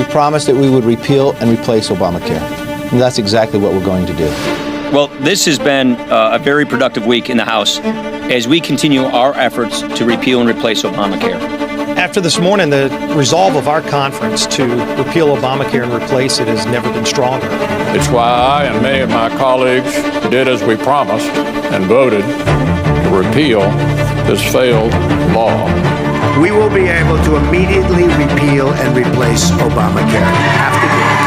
We promised that we would repeal and replace Obamacare. And that's exactly what we're going to do. Well, this has been a very productive week in the House as we continue our efforts to repeal and replace Obamacare. After this morning, the resolve of our conference to repeal Obamacare and replace it has never been stronger. It's why I and many of my colleagues did as we promised and voted to repeal this failed law. We will be able to immediately repeal and replace Obamacare. Have to do it.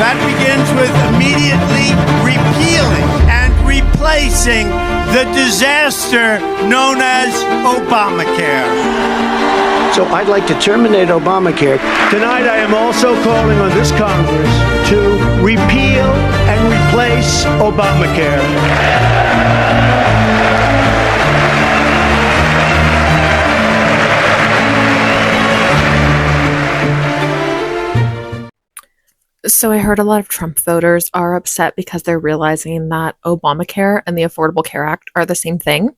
That begins with immediately repealing and replacing the disaster known as Obamacare. So I'd like to terminate Obamacare. Tonight I am also calling on this Congress to repeal and replace Obamacare. So I heard a lot of Trump voters are upset because they're realizing that Obamacare and the Affordable Care Act are the same thing.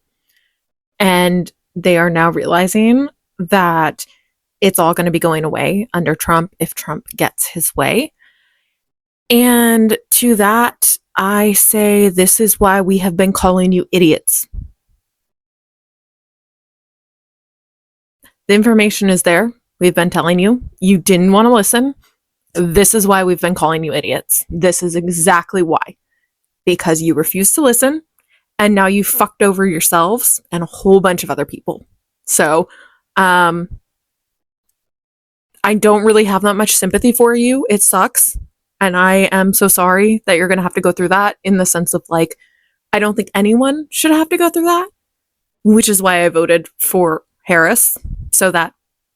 And they are now realizing that it's all going to be going away under Trump if Trump gets his way. And to that, I say this is why we have been calling you idiots. The information is there. We've been telling you. You didn't want to listen. This is why we've been calling you idiots. This is exactly why. Because you refused to listen, and now you fucked over yourselves and a whole bunch of other people. So, I don't really have that much sympathy for you. It sucks. And I am so sorry that you're going to have to go through that, in the sense of, like, I don't think anyone should have to go through that, which is why I voted for Harris, so that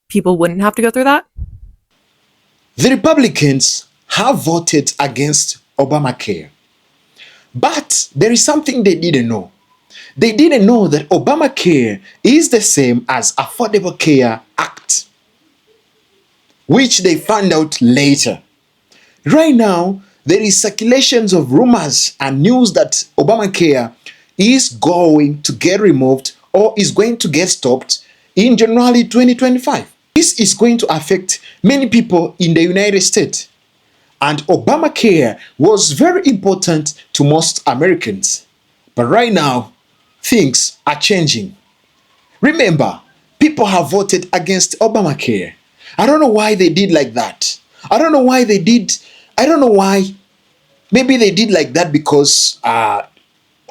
people wouldn't have to go through that. The Republicans have voted against Obamacare. But there is something they didn't know. They didn't know that Obamacare is the same as Affordable Care Act, which they found out later. Right now, there is circulations of rumors and news that Obamacare is going to get removed or is going to get stopped in January 2025. This is going to affect many people in the United States. And Obamacare was very important to most Americans. But right now, things are changing. Remember, people have voted against Obamacare. I don't know why they did like that. I don't know why. Maybe they did like that because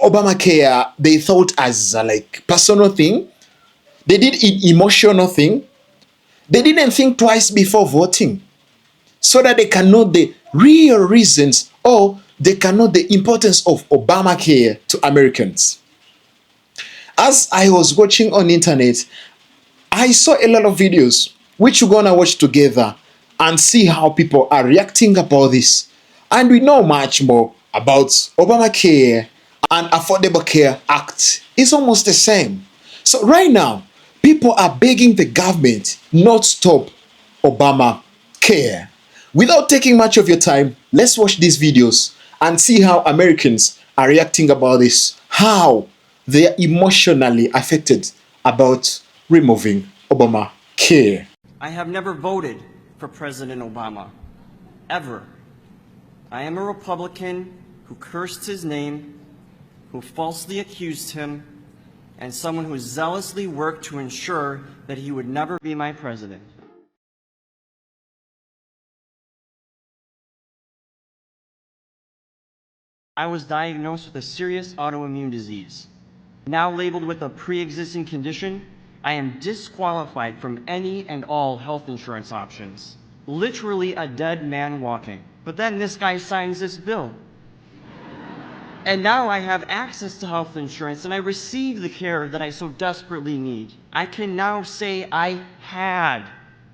Obamacare, they thought as a personal thing. They did an emotional thing. They didn't think twice before voting, so that they can know the real reasons, or they can know the importance of Obamacare to Americans. As I was watching on the internet, I saw a lot of videos which we're gonna watch together and see how people are reacting about this. And we know much more about Obamacare and Affordable Care Act. It's almost the same. So right now, people are begging the government not stop Obamacare. Without taking much of your time, let's watch these videos and see how Americans are reacting about this, how they are emotionally affected about removing Obamacare. I have never voted for President Obama, ever. I am a Republican who cursed his name, who falsely accused him, and someone who zealously worked to ensure that he would never be my president. I was diagnosed with a serious autoimmune disease. Now labeled with a pre-existing condition, I am disqualified from any and all health insurance options. Literally a dead man walking. But then this guy signs this bill. And now I have access to health insurance and I receive the care that I so desperately need. I can now say I had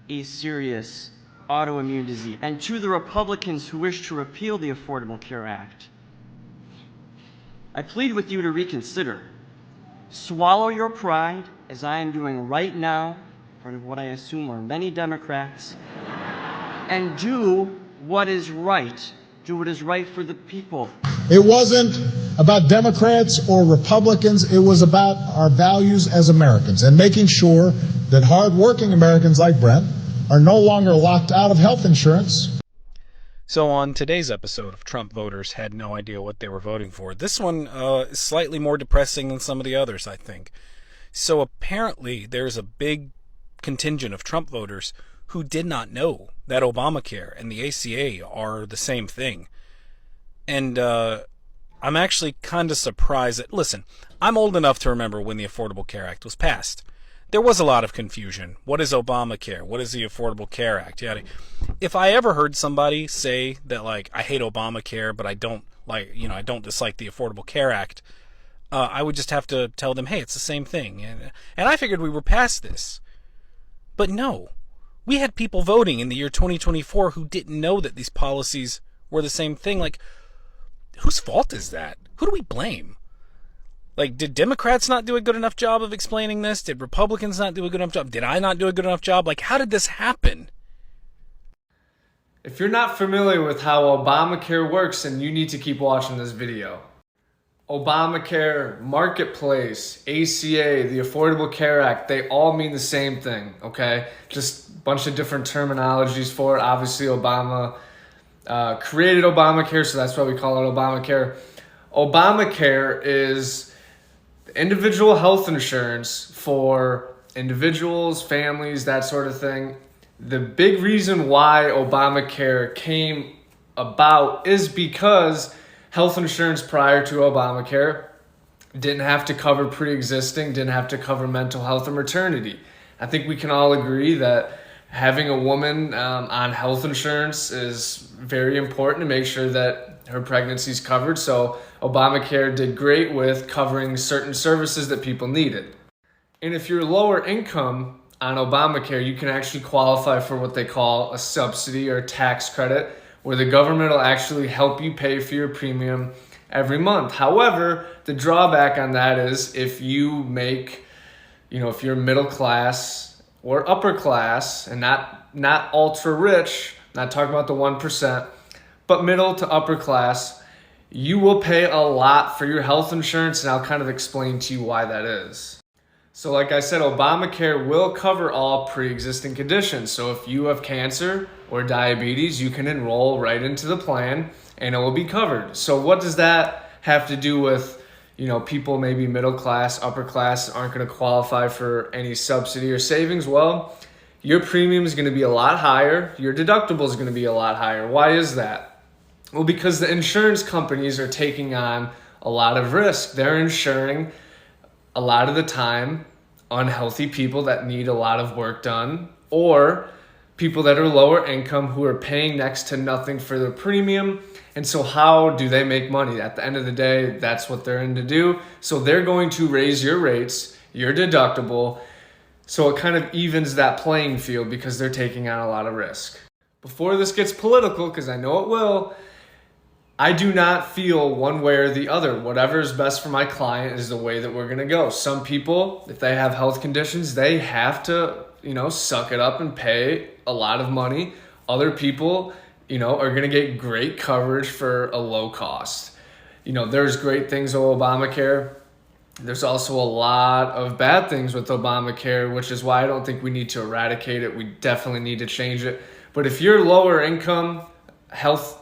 a serious autoimmune disease. And to the Republicans who wish to repeal the Affordable Care Act, I plead with you to reconsider. Swallow your pride, as I am doing right now, in front of what I assume are many Democrats, and do what is right. Do what is right for the people. It wasn't about Democrats or Republicans. It was about our values as Americans and making sure that hardworking Americans like Brent are no longer locked out of health insurance. So on today's episode of Trump Voters Had No Idea What They Were Voting For, this one is slightly more depressing than some of the others, I think. So apparently there's a big contingent of Trump voters who did not know that Obamacare and the ACA are the same thing. And I'm actually kind of surprised that, listen, I'm old enough to remember when the Affordable Care Act was passed. There was a lot of confusion. What is Obamacare? What is the Affordable Care Act? Yeah. If I ever heard somebody say that, like, I hate Obamacare, but I don't dislike the Affordable Care Act, I would just have to tell them, hey, it's the same thing. And I figured we were past this. But no. We had people voting in the year 2024 who didn't know that these policies were the same thing. Like, whose fault is that? Who do we blame? Like, did Democrats not do a good enough job of explaining this? Did Republicans not do a good enough job? Did I not do a good enough job? Like, how did this happen? If you're not familiar with how Obamacare works, then you need to keep watching this video. Obamacare, Marketplace, ACA, the Affordable Care Act, they all mean the same thing, okay? Just a bunch of different terminologies for it. Obviously, Obama created Obamacare, so that's why we call it Obamacare. Obamacare is individual health insurance for individuals, families, that sort of thing. The big reason why Obamacare came about is because health insurance prior to Obamacare didn't have to cover pre-existing, didn't have to cover mental health or maternity. I think we can all agree that having a woman on health insurance is very important to make sure that her pregnancy is covered. So Obamacare did great with covering certain services that people needed. And if you're lower income on Obamacare, you can actually qualify for what they call a subsidy or tax credit, where the government will actually help you pay for your premium every month. However, the drawback on that is if you make, if you're middle class or upper class and not ultra rich, not talking about the 1%, but middle to upper class, you will pay a lot for your health insurance, and I'll kind of explain to you why that is. So like I said, Obamacare will cover all pre-existing conditions. So if you have cancer or diabetes, you can enroll right into the plan and it will be covered. So what does that have to do with, people maybe middle class, upper class aren't going to qualify for any subsidy or savings? Well, your premium is going to be a lot higher. Your deductible is going to be a lot higher. Why is that? Well, because the insurance companies are taking on a lot of risk. They're insuring a lot of the time unhealthy people that need a lot of work done, or people that are lower income who are paying next to nothing for their premium. And so how do they make money? At the end of the day, that's what they're in to do. So they're going to raise your rates, your deductible, so it kind of evens that playing field because they're taking on a lot of risk. Before this gets political, because I know it will, I do not feel one way or the other. Whatever is best for my client is the way that we're going to go. Some people, if they have health conditions, they have to, suck it up and pay a lot of money. Other people, are going to get great coverage for a low cost. There's great things with Obamacare. There's also a lot of bad things with Obamacare, which is why I don't think we need to eradicate it. We definitely need to change it. But if you're lower income, health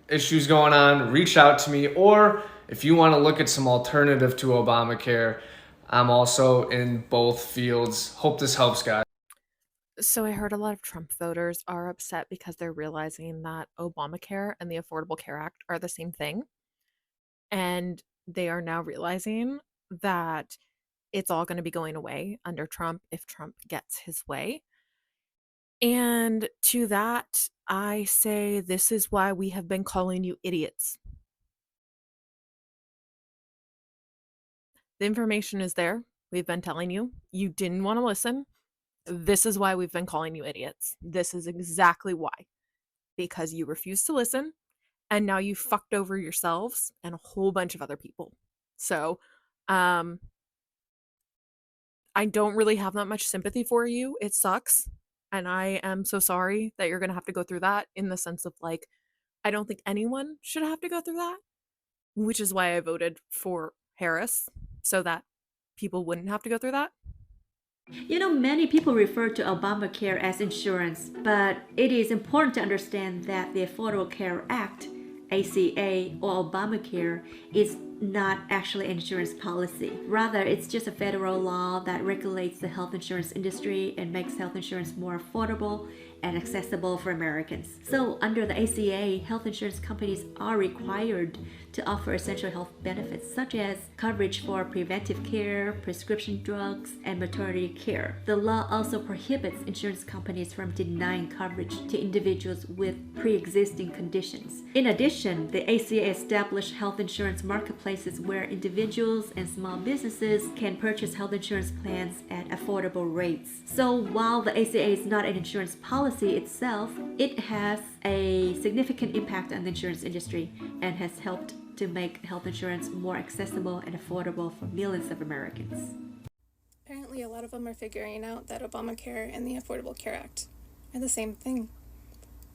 issues going on, reach out to me. Or if you want to look at some alternative to Obamacare, I'm also in both fields. Hope this helps, guys. So I heard a lot of Trump voters are upset because they're realizing that Obamacare and the Affordable Care Act are the same thing. And they are now realizing that it's all going to be going away under Trump if Trump gets his way. And to that, I say this is why we have been calling you idiots. The information is there. We've been telling you. You didn't want to listen. This is why we've been calling you idiots. This is exactly why. Because you refused to listen, and now you fucked over yourselves and a whole bunch of other people. So, I don't really have that much sympathy for you. It sucks. And I am so sorry that you're going to have to go through that, in the sense of, like, I don't think anyone should have to go through that, which is why I voted for Harris, so that people wouldn't have to go through that. You know, many people refer to Obamacare as insurance, but it is important to understand that the Affordable Care Act, ACA, or Obamacare is not actually an insurance policy. Rather, it's just a federal law that regulates the health insurance industry and makes health insurance more affordable and accessible for Americans. So, under the ACA, health insurance companies are required to offer essential health benefits such as coverage for preventive care, prescription drugs, and maternity care. The law also prohibits insurance companies from denying coverage to individuals with pre-existing conditions. In addition, the ACA established health insurance marketplaces where individuals and small businesses can purchase health insurance plans at affordable rates. So while the ACA is not an insurance policy itself, it has a significant impact on the insurance industry and has helped to make health insurance more accessible and affordable for millions of Americans. Apparently, a lot of them are figuring out that Obamacare and the Affordable Care Act are the same thing,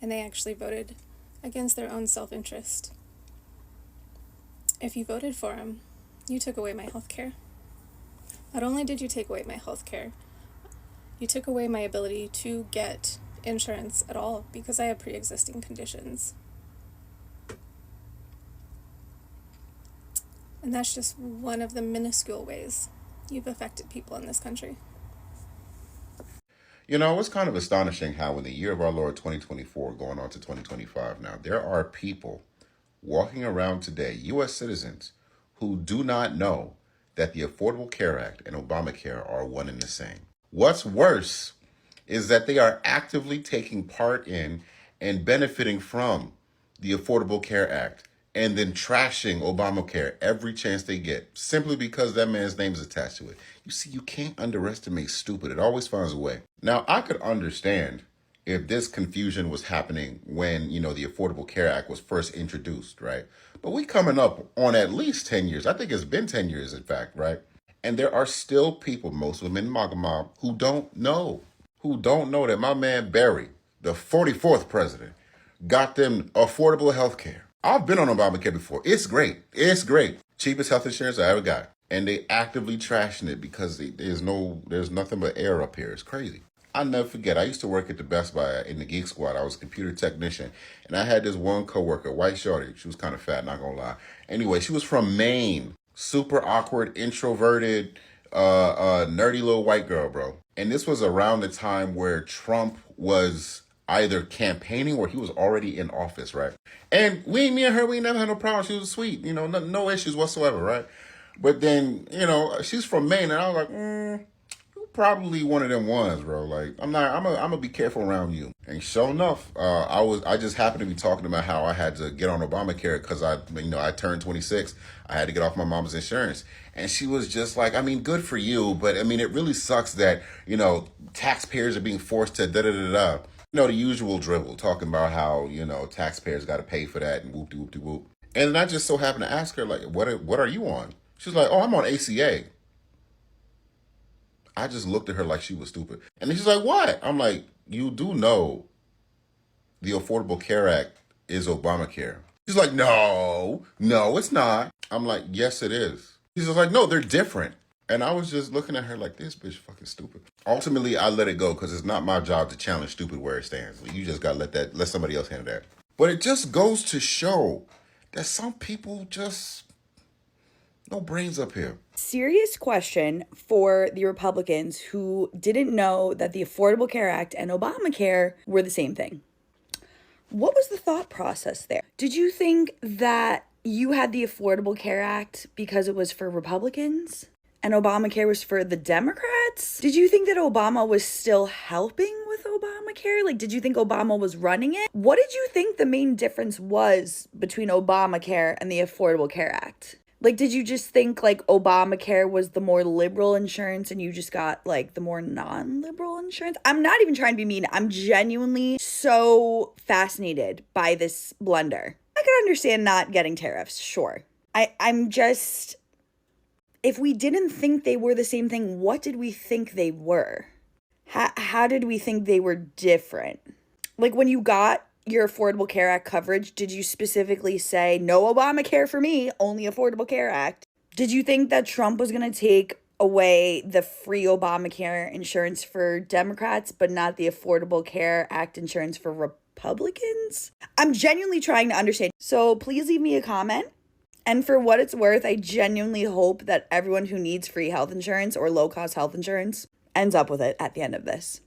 and they actually voted against their own self-interest. If you voted for them, you took away my health care. Not only did you take away my health care, you took away my ability to get insurance at all because I have pre-existing conditions. And that's just one of the minuscule ways you've affected people in this country. You know, it's kind of astonishing how in the year of our Lord 2024, going on to 2025 now, there are people walking around today, U.S. citizens, who do not know that the Affordable Care Act and Obamacare are one and the same. What's worse is that they are actively taking part in and benefiting from the Affordable Care Act and then trashing Obamacare every chance they get simply because that man's name is attached to it. You see, you can't underestimate stupid. It always finds a way. Now, I could understand if this confusion was happening when, the Affordable Care Act was first introduced, right? But we coming up on at least 10 years. I think it's been 10 years, in fact, right? And there are still people, most of them in MAGA mob, who don't know that my man Barry, the 44th president, got them affordable health care. I've been on Obamacare before. It's great. It's great. Cheapest health insurance I ever got. And they actively trashing it because there's nothing but air up here. It's crazy. I'll never forget. I used to work at the Best Buy in the Geek Squad. I was a computer technician. And I had this one coworker, white shorty. She was kind of fat, not gonna lie. Anyway, she was from Maine. Super awkward, introverted, nerdy little white girl, bro. And this was around the time where Trump was either campaigning or he was already in office, right? And me and her, we never had no problem. She was sweet, no issues whatsoever, right? But then, she's from Maine, and I was like, you probably one of them ones, bro. Like, I'm gonna be careful around you. And sure enough, I just happened to be talking about how I had to get on Obamacare because I turned 26. I had to get off my mom's insurance. And she was just like, good for you, but it really sucks that, taxpayers are being forced to da-da-da-da. The usual dribble, talking about how, taxpayers got to pay for that and whoop-de-whoop-de-whoop. And then I just so happened to ask her, like, what are you on? She's like, oh, I'm on ACA. I just looked at her like she was stupid. And then she's like, what? I'm like, you do know the Affordable Care Act is Obamacare. She's like, no, it's not. I'm like, yes, it is. She's just like, no, they're different. And I was just looking at her like, this bitch fucking stupid. Ultimately, I let it go because it's not my job to challenge stupid where it stands. You just got to let somebody else handle that. But it just goes to show that some people just, no brains up here. Serious question for the Republicans who didn't know that the Affordable Care Act and Obamacare were the same thing. What was the thought process there? Did you think that you had the Affordable Care Act because it was for Republicans and Obamacare was for the Democrats? Did you think that Obama was still helping with Obamacare? Like, did you think Obama was running it? What did you think the main difference was between Obamacare and the Affordable Care Act? Like, did you just think, like, Obamacare was the more liberal insurance and you just got, like, the more non-liberal insurance? I'm not even trying to be mean. I'm genuinely so fascinated by this blunder. I could understand not getting tariffs, sure. I'm just, if we didn't think they were the same thing, what did we think they were? How did we think they were different? Like, when you got your Affordable Care Act coverage, did you specifically say, no Obamacare for me, only Affordable Care Act? Did you think that Trump was going to take away the free Obamacare insurance for Democrats, but not the Affordable Care Act insurance for Republicans? I'm genuinely trying to understand. So please leave me a comment. And for what it's worth, I genuinely hope that everyone who needs free health insurance or low-cost health insurance ends up with it at the end of this.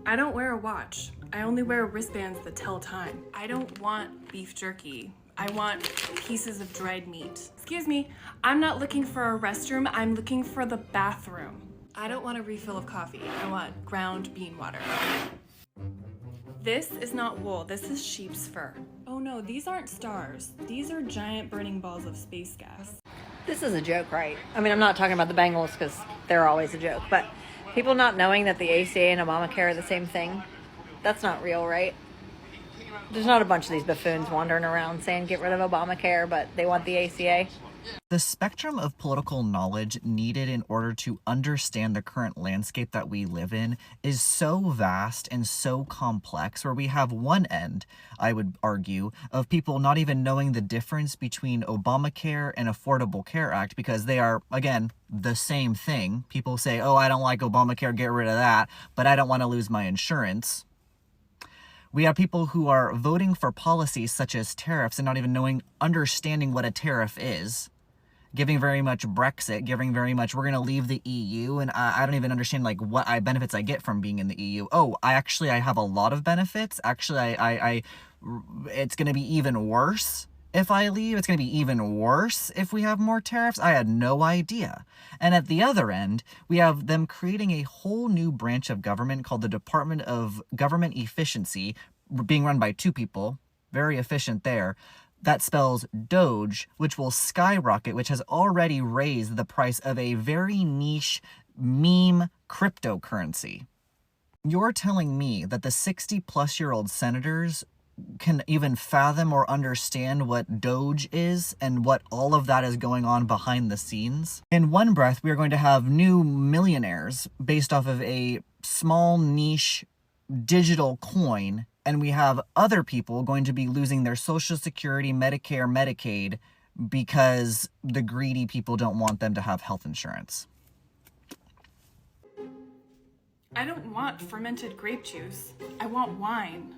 I don't wear a watch. I only wear wristbands that tell time. I don't want beef jerky. I want pieces of dried meat. Excuse me, I'm not looking for a restroom, I'm looking for the bathroom. I don't want a refill of coffee. I want ground bean water. This is not wool, this is sheep's fur. Oh no, these aren't stars. These are giant burning balls of space gas. This is a joke, right? I mean, I'm not talking about the Bengals because they're always a joke, but people not knowing that the ACA and Obamacare are the same thing, that's not real, right? There's not a bunch of these buffoons wandering around saying get rid of Obamacare, but they want the ACA. The spectrum of political knowledge needed in order to understand the current landscape that we live in is so vast and so complex, where we have one end, I would argue, of people not even knowing the difference between Obamacare and Affordable Care Act because they are, again, the same thing. People say, oh, I don't like Obamacare, get rid of that, but I don't want to lose my insurance. We have people who are voting for policies such as tariffs and not even understanding what a tariff is, giving very much Brexit, giving very much, we're going to leave the EU, and I don't even understand like what benefits I get from being in the EU. Oh, I have a lot of benefits. Actually, it's going to be even worse if I leave. It's going to be even worse if we have more tariffs. I had no idea. And at the other end, we have them creating a whole new branch of government called the Department of Government Efficiency, being run by two people, very efficient there. That spells Doge, which will skyrocket, which has already raised the price of a very niche meme cryptocurrency. You're telling me that the 60-plus-year-old senators can even fathom or understand what Doge is and what all of that is going on behind the scenes? In one breath, we are going to have new millionaires based off of a small niche digital coin, and we have other people going to be losing their Social Security, Medicare, Medicaid because the greedy people don't want them to have health insurance. I don't want fermented grape juice. I want wine.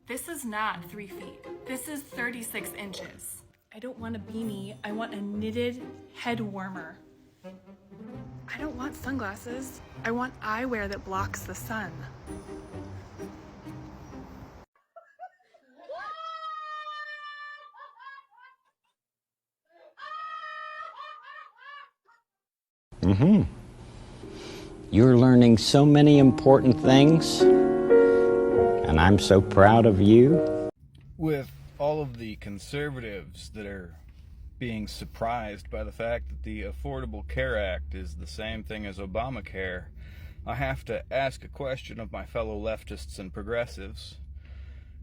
This is not 3 feet. This is 36 inches. I don't want a beanie. I want a knitted head warmer. I don't want sunglasses. I want eyewear that blocks the sun. You're learning so many important things, and I'm so proud of you. With all of the conservatives that are being surprised by the fact that the Affordable Care Act is the same thing as Obamacare, I have to ask a question of my fellow leftists and progressives.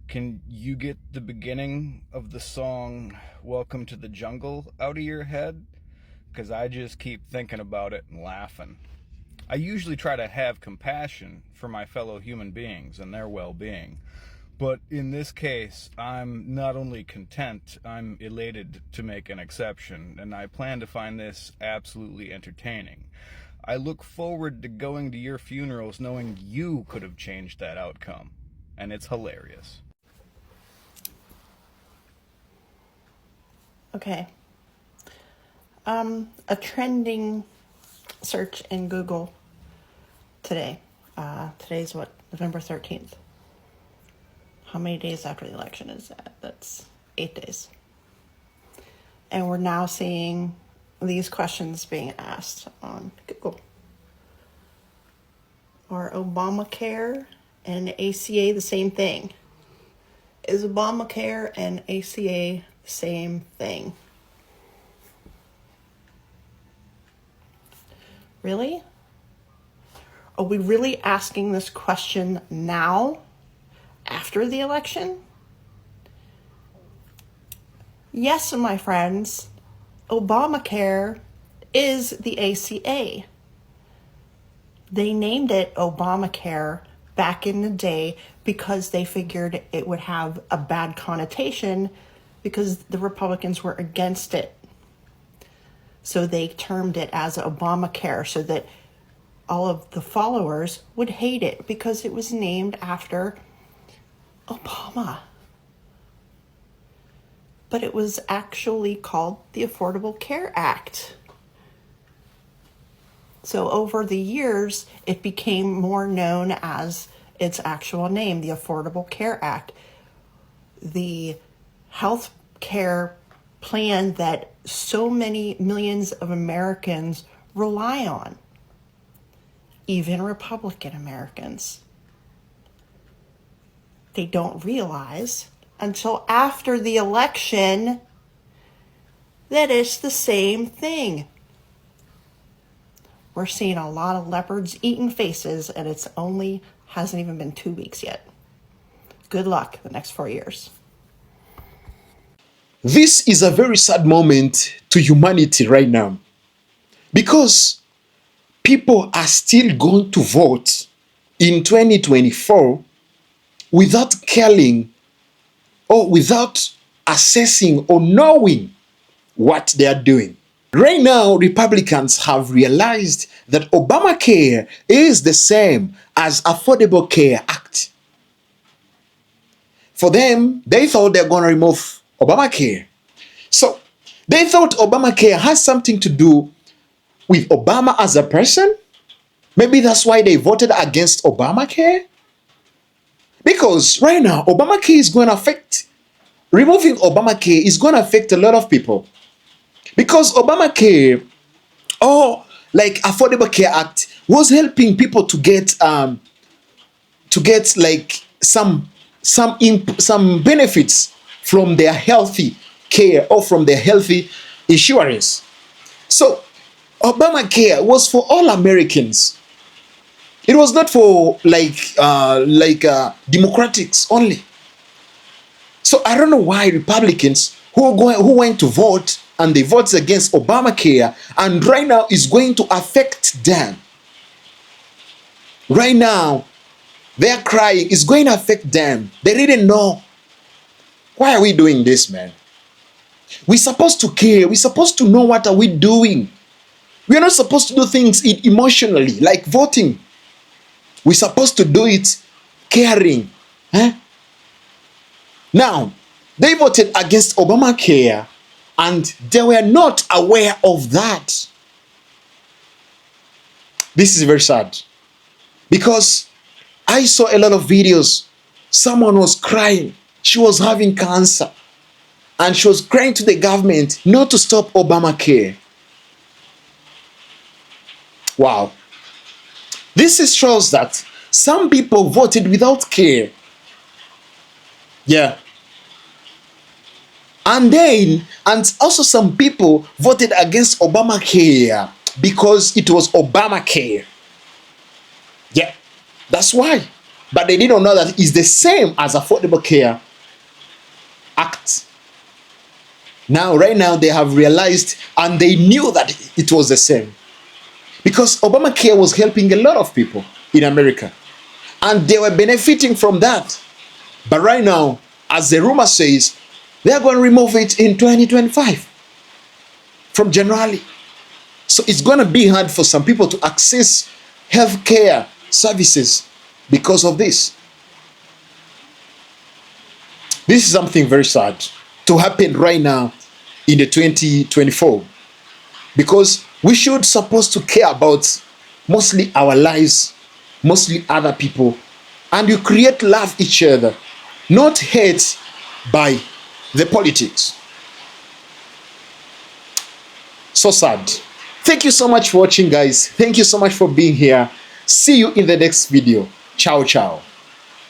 Can you get the beginning of the song Welcome to the Jungle out of your head? Because I just keep thinking about it and laughing. I usually try to have compassion for my fellow human beings and their well-being. But in this case, I'm not only content, I'm elated to make an exception, and I plan to find this absolutely entertaining. I look forward to going to your funerals knowing you could have changed that outcome, and it's hilarious. Okay. A trending search in Google today. Today's what? November 13th. How many days after the election is that? That's 8 days. And we're now seeing these questions being asked on Google. Are Obamacare and ACA the same thing? Is Obamacare and ACA the same thing? Really? Are we really asking this question now, after the election? Yes, my friends, Obamacare is the ACA. They named it Obamacare back in the day because they figured it would have a bad connotation because the Republicans were against it. So they termed it as Obamacare so that all of the followers would hate it because it was named after Obama. But it was actually called the Affordable Care Act. So over the years, it became more known as its actual name, the Affordable Care Act. The health care plan that so many millions of Americans rely on, even Republican Americans. They don't realize until after the election that it's the same thing. We're seeing a lot of leopards eating faces, and it's only hasn't even been 2 weeks yet. Good luck the next 4 years. This is a very sad moment to humanity right now, because people are still going to vote in 2024 without caring or without assessing or knowing what they are doing. Right now, Republicans have realized that Obamacare is the same as Affordable Care Act. For them, they thought they're going to remove Obamacare. So they thought Obamacare has something to do with Obama as a person. Maybe that's why they voted against Obamacare. Because right now, Obamacare is going to affect, removing Obamacare is going to affect a lot of people. Because Obamacare, or like Affordable Care Act, was helping people to get like some benefits from their healthy care or from their healthy insurance. So Obamacare was for all Americans. It was not for Democrats only. So I don't know why Republicans who went to vote and they voted against Obamacare, and right now is going to affect them. Right now, they're crying. It's going to affect them. They didn't know. Why are we doing this, man? We're supposed to care. We're supposed to know what are we doing. We're not supposed to do things emotionally, like voting. We're supposed to do it caring. Now, they voted against Obamacare and they were not aware of that. This is very sad, because I saw a lot of videos. Someone was crying. She was having cancer and she was crying to the government not to stop Obamacare. Wow. This shows that some people voted without care. Yeah. And also some people voted against Obamacare because it was Obamacare. Yeah, that's why. But they didn't know that it's the same as Affordable Care Act. Now, right now, they have realized and they knew that it was the same. Because Obamacare was helping a lot of people in America. And they were benefiting from that. But right now, as the rumor says, they are going to remove it in 2025 from January. So it's going to be hard for some people to access healthcare services because of this. This is something very sad to happen right now in the 2024, because we should supposed to care about mostly our lives, mostly other people, and you create love each other, not hate by the politics. So sad. Thank you so much for watching, guys. Thank you so much for being here. See you in the next video. Ciao, ciao.